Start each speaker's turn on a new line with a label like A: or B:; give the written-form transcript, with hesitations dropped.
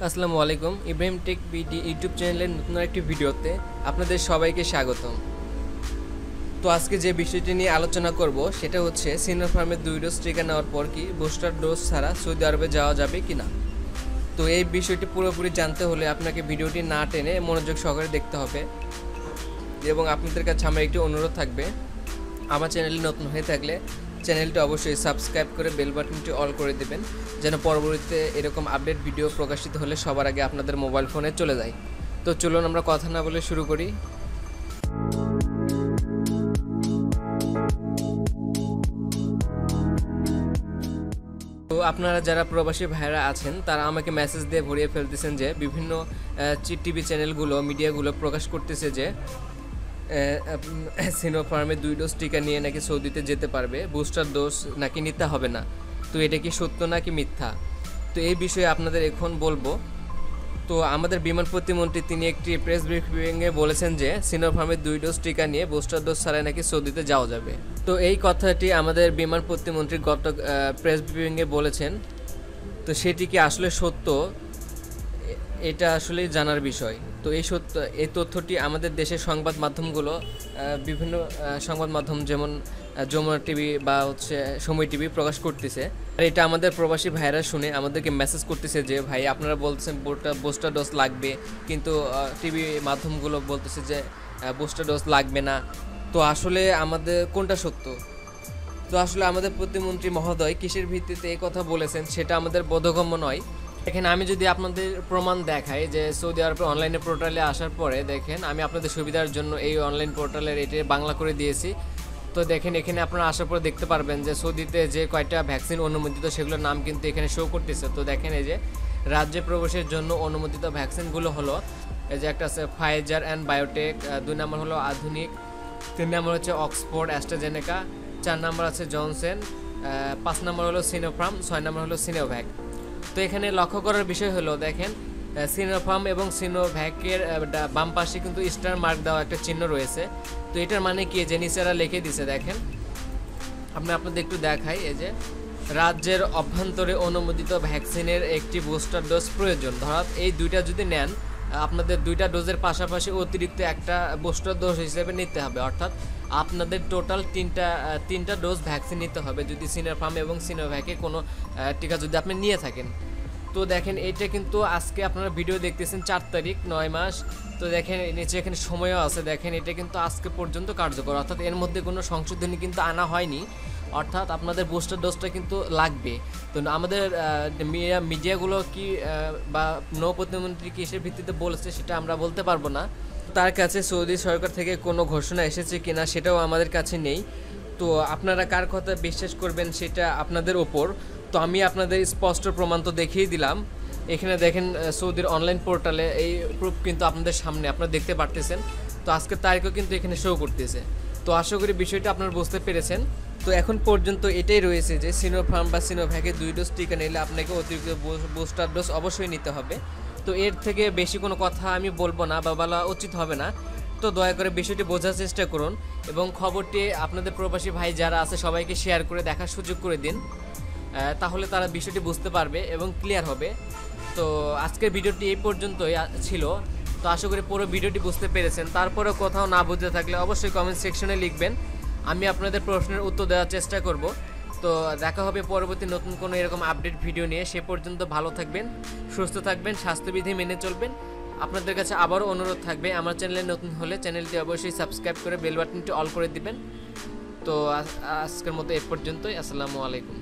A: আসসালামু আলাইকুম। Ibrahim tech BD YouTube চ্যানেলের নতুন একটি ভিডিওতে আপনাদের সবাইকে স্বাগতম। তো আজকে যে বিষয়টি নিয়ে আলোচনা করব সেটা হচ্ছে সিনোফার্মের 2 ডোজ টিকা নেওয়ার পর কি বুস্টার ডোজ ছাড়া সৌদি আরবে যাওয়া যাবে কি না। তো এই বিষয়টি পুরোপুরি জানতে হলে আপনাকে ভিডিওটি না টেনে মনোযোগ সহকারে দেখতে হবে এবং আপনাদের কাছে আমার একটি অনুরোধ থাকবে, আমার চ্যানেলে নতুন হয়ে থাকলে চ্যানেলটি অবশ্যই সাবস্ক্রাইব করে বেল বাটনটি অল করে দেবেন, যেন পরবর্তীতে এরকম আপডেট ভিডিও প্রকাশিত হলে সবার আগে আপনাদের মোবাইল ফোনে চলে যায়। তো চলুন আমরা কথা না বলে শুরু করি। তো আপনারা যারা প্রবাসী ভাইরা আছেন তারা আমাকে মেসেজ দিয়ে ভরিয়ে ফেলতেছেন যে বিভিন্ন টিভি চ্যানেলগুলো মিডিয়াগুলো প্রকাশ করতেছে যে সিনোফার্মে 2 ডোজ টিকা নিয়ে নাকি সৌদিতে যেতে পারবে, বুস্টার ডোজ নাকি নিতে হবে না। তো এটা কি সত্য নাকি মিথ্যা, তো এই বিষয়ে আপনাদের এখন বলবো। তো আমাদের বিমান প্রতিমন্ত্রী তিনি একটি প্রেস ব্রিফিংয়ে বলেছেন যে সিনোফার্মের 2 ডোজ টিকা নিয়ে বুস্টার ডোজ ছাড়াই নাকি সৌদিতে যাওয়া যাবে। তো এই কথাটি আমাদের বিমান প্রতিমন্ত্রী গত প্রেস ব্রিফিংয়ে বলেছেন। তো সেটি কি আসলে সত্য, এটা আসলে জানার বিষয়। তো এই তথ্যটি আমাদের দেশের সংবাদ মাধ্যমগুলো বিভিন্ন সংবাদ মাধ্যম যেমন যমুনা টিভি বা সময় টিভি প্রকাশ করতেছে। আর এটা আমাদের প্রবাসী ভাইরা শুনে আমাদেরকে মেসেজ করতেছে যে ভাই আপনারা বলতেছেন বুস্টার ডোজ লাগবে, কিন্তু টিভি মাধ্যমগুলো বলতেছে যে বুস্টার ডোজ লাগবে না। তো আসলে আমাদের কোনটা সত্য? তো আসলে আমাদের প্রতিমন্ত্রী মহোদয় কিসের ভিত্তিতে এই কথা বলেছেন সেটা আমাদের বোধগম্য নয়। দেখেন, আমি যদি আপনাদের প্রমাণ দেখাই যে সৌদি আরবে অনলাইনে পোর্টালে আসার পরে দেখেন, আমি আপনাদের সুবিধার জন্য এই অনলাইন পোর্টালের এটি বাংলা করে দিয়েছি। তো দেখেন, এখানে আপনারা আসার পরে দেখতে পারবেন যে সৌদিতে যে কয়টা ভ্যাকসিন অনুমোদিত সেগুলোর নাম কিন্তু এখানে শো করতেছে। তো দেখেন, এই যে রাজ্যে প্রবেশের জন্য অনুমোদিত ভ্যাকসিনগুলো হলো এই যে একটা আছে ফাইজার অ্যান্ড বায়োটেক, 2 নম্বর হলো আধুনিক, 3 নম্বর হচ্ছে অক্সফোর্ড অ্যাস্ট্রাজেনেকা, 4 নম্বর আছে জনসন, 5 নম্বর হলো সিনোফার্ম, 6 নম্বর হলো সিনোভ্যাক। তো এখানে লক্ষ্য করার বিষয় হলো দেখেন, সিনোফার্ম এবং সিনোভ্যাকের বাম পাশে কিন্তু স্টার মার্ক দেওয়া একটা চিহ্ন রয়েছে। তো এটার মানে কি, যে নিচেরা লিখে দিছে দেখেন, আপনাদের একটু দেখাই। এই যে রাজ্যের অভ্যন্তরে অনুমোদিত ভ্যাকসিনের একটি বুস্টার ডোজ প্রয়োজন। ধরাত এই দুইটা যদি নেন, আপনাদের 2টা ডোজের পাশাপাশি অতিরিক্ত একটা বুস্টার ডোজ হিসেবে নিতে হবে, অর্থাৎ আপনাদের টোটাল তিনটা ডোজ ভ্যাকসিন নিতে হবে যদি সিনোফার্ম এবং সিনোভ্যাকে কোনো টিকা যদি আপনি নিয়ে থাকেন। তো দেখেন, এটা কিন্তু আজকে আপনারা ভিডিও দেখতেছেন 4 তারিখ 9 মাস। তো দেখেন নিচে এখানে সময়ও আছে, দেখেন এটা কিন্তু আজকে পর্যন্ত কার্যকর, অর্থাৎ এর মধ্যে কোনো সংশোধনী কিন্তু আনা হয়নি, অর্থাৎ আপনাদের বুস্টার ডোজটা কিন্তু লাগবে। তো আমাদের মিডিয়াগুলো কি বা নৌ প্রতিমন্ত্রী কিসের ভিত্তিতে বলেছে সেটা আমরা বলতে পারবো না। তার কাছে সৌদি সরকার থেকে কোনো ঘোষণা এসেছে কিনা সেটাও আমাদের কাছে নেই। তো আপনারা কার কথা বিশ্বাস করবেন সেটা আপনাদের ওপর। তো আমি আপনাদের স্পষ্ট প্রমাণ তো দেখিয়ে দিলাম। এখানে দেখেন সৌদির অনলাইন পোর্টালে এই প্রুফ কিন্তু আপনাদের সামনে আপনারা দেখতে পারতেছেন। তো আজকের তারিখও কিন্তু এখানে শো করতেছে। তো আশা করি বিষয়টা আপনারা বুঝতে পেরেছেন। তো এখন পর্যন্ত এটাই রয়েছে যে সিনোফার্ম বা সিনোভ্যাকে 2 ডোজ টিকা নিলে আপনাকে অতিরিক্ত বুস্টার ডোজ অবশ্যই নিতে হবে। তো এর থেকে বেশি কোনো কথা আমি বলবো না বা বলা উচিত হবে না। তো দয়া করে বিষয়টি বোঝার চেষ্টা করুন এবং খবরটি আপনাদের প্রবাসী ভাই যারা আছে সবাইকে শেয়ার করে দেখার সুযোগ করে দিন, তাহলে তারা বিষয়টি বুঝতে পারবে এবং ক্লিয়ার হবে। তো আজকের ভিডিওটি এই পর্যন্তই ছিল। তো আশা করি পুরো ভিডিওটি বুঝতে পেরেছেন। তারপরেও কোথাও না বুঝতে থাকলে অবশ্যই কমেন্ট সেকশনে লিখবেন, আমি আপনাদের প্রশ্নের উত্তর দেওয়ার চেষ্টা করব। তো দেখা হবে পরবর্তী নতুন কোনো এরকম আপডেট ভিডিও নিয়ে। সে পর্যন্ত ভালো থাকবেন, সুস্থ থাকবেন, স্বাস্থ্যবিধি মেনে চলবেন। আপনাদের কাছে আবারও অনুরোধ থাকবে, আমার চ্যানেলে নতুন হলে চ্যানেলটি অবশ্যই সাবস্ক্রাইব করে বেল বাটনটি অল করে দিবেন। তো আজকের মতো এ পর্যন্তই। আসসালামু আলাইকুম।